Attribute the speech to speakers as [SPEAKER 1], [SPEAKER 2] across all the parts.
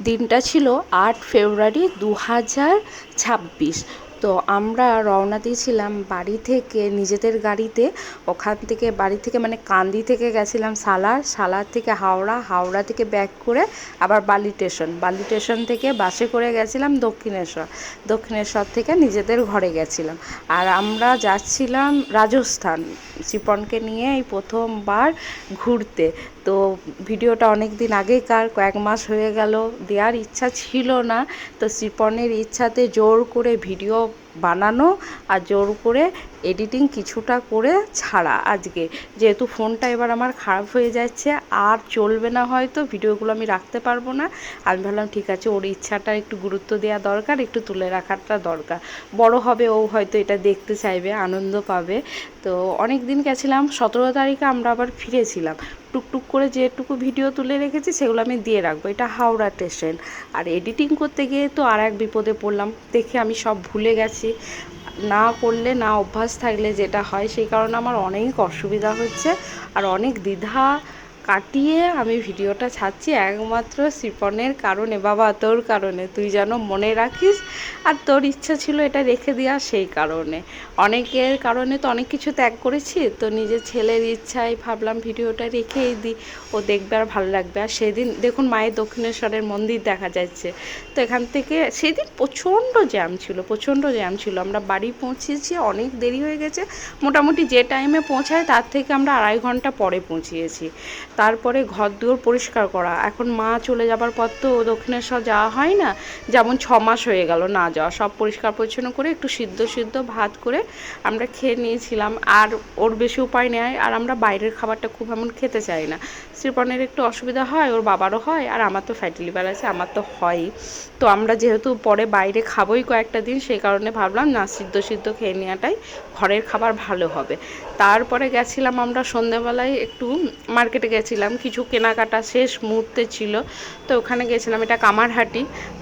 [SPEAKER 1] দিনটা ছিল ৮ ফেব্রুয়ারি ২০২৬। তো আমরা রওনা দিয়েছিলাম বাড়ি থেকে নিজেদের গাড়িতে। ওখান থেকে বাড়ি থেকে মানে কান্দি থেকে গেছিলাম সালার, সালার থেকে হাওড়া, হাওড়া থেকে ব্যাক করে আবার বালি স্টেশন থেকে বাসে করে গেছিলাম দক্ষিণেশ্বর, দক্ষিণেশ্বর থেকে নিজেদের ঘরে গেছিলাম। আর আমরা যাচ্ছিলাম রাজস্থান, শিপনকে নিয়ে এই প্রথমবার ঘুরতে। তো ভিডিওটা অনেক দিন আগেকার, কয়েক মাস হয়ে গেল, দেওয়ার ইচ্ছা ছিল না। তো শিপনের ইচ্ছাতে জোর করে ভিডিও বানানো আর জোর করে এডিটিং কিছুটা করে ছাড়া। আজকে যেহেতু ফোনটা এবার আমার খারাপ হয়ে যাচ্ছে, আর চলবে না, হয়তো ভিডিওগুলো আমি রাখতে পারবো না। আমি ভাবলাম ঠিক আছে, ওর ইচ্ছাটা একটু গুরুত্ব দেওয়া দরকার, একটু তুলে রাখাটা দরকার। বড় হবে, ও হয়তো এটা দেখতে চাইবে, আনন্দ পাবে। তো অনেক দিন গেছিলাম, 17 তারিখে আমরা আবার ফিরেছিলাম। টুকটুক করে যেটুকু ভিডিও তুলে রেখেছি সেগুলো আমি দিয়ে রাখবো। এটা হাওড়া স্টেশন। আর এডিটিং করতে গিয়ে তো আর এক বিপদে পড়লাম, দেখে আমি সব ভুলে গেছি। না করলে, না অভ্যাস থাকলে যেটা হয়, সেই কারণে আমার অনেক অসুবিধা হচ্ছে আর অনেক দ্বিধা কাটিয়ে আমি ভিডিওটা ছাড়ছি একমাত্র শিপনের কারণে। বাবা, তোর কারণে, তুই যেন মনে রাখিস, আর তোর ইচ্ছা ছিল এটা রেখে দেওয়া, সেই কারণে। অনেকের কারণে তো অনেক কিছু ত্যাগ করেছি, তো নিজের ছেলের ইচ্ছায় ভাবলাম ভিডিওটা রেখেই দিই, ও দেখবে আর ভালো লাগবে। আর সেদিন দেখুন মায়ের দক্ষিণেশ্বরের মন্দির দেখা যাচ্ছে। তো এখান থেকে সেদিন প্রচণ্ড জ্যাম ছিল, আমরা বাড়ি পৌঁছেছি অনেক দেরি হয়ে গেছে। মোটামুটি যে টাইমে পৌঁছায় তার থেকে আমরা 2.5 ঘন্টা পরে পৌঁছিয়েছি। তারপরে ঘর দুয়ার পরিষ্কার করা, এখন মা চলে যাবার পর তো দক্ষিণেশ্বর যাওয়া হয় না, যেমন 6 মাস হয়ে গেল না যাওয়া। সব পরিষ্কার পরিচ্ছন্ন করে একটু সিদ্ধ ভাত করে আমরা খেয়ে নিয়েছিলাম। আর ওর বেশি উপায় নেই, আর আমরা বাইরের খাবারটা খুব এমন খেতে চাই না। শ্রীপনের একটু অসুবিধা হয়, ওর বাবারও হয়, আর আমার তো ফ্যাটি লিভার আছে, আমার তো হয়ই। তো আমরা যেহেতু পরে বাইরে খাবোই কয়েকটা দিন, সেই কারণে ভাবলাম না, সিদ্ধ খেয়ে নেওয়াটাই ঘরের খাবার ভালো হবে। তারপরে গেছিলাম আমরা সন্ধ্যেবেলায় একটু মার্কেটে গেছিলাম, কিছু কেনাকাটা শেষ মুহূর্তে ছিল। তো ওখানে গেছিলাম, এটা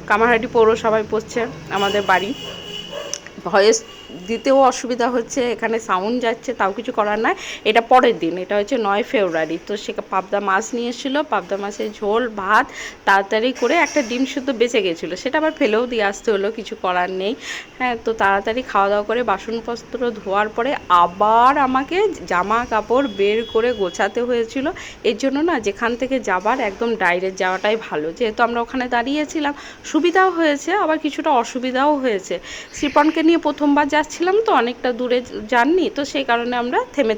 [SPEAKER 1] কামারহাটি পৌরসভায় পড়ছে আমাদের বাড়ি। ভয়েস দিতেও অসুবিধা হচ্ছে, এখানে সাউন্ড যাচ্ছে, তাও কিছু করার নয়। এটা পরের দিন, এটা হচ্ছে 9 ফেব্রুয়ারি। তো সে পাবদা মাছ নিয়ে এসেছিলো, পাবদা মাছের ঝোল ভাত তাড়াতাড়ি করে, একটা ডিম শুদ্ধ বেঁচে গেছিলো, সেটা আবার ফেলেও দিয়ে আসতে হলো, কিছু করার নেই। হ্যাঁ, তো তাড়াতাড়ি খাওয়া দাওয়া করে বাসনপত্র ধোয়ার পরে আবার আমাকে জামা কাপড় বের করে গোছাতে হয়েছিল। এর জন্য না, যেখান থেকে যাবার একদম ডাইরেক্ট যাওয়াটাই ভালো। যেহেতু আমরা ওখানে দাঁড়িয়েছিলাম, সুবিধাও হয়েছে, আবার কিছুটা অসুবিধাও হয়েছে। শিপনকে নিয়ে প্রথমবার যাচ্ছিলাম, তো অনেকটা দূরে জার্নি, তো সেই কারণে আমরা থেমে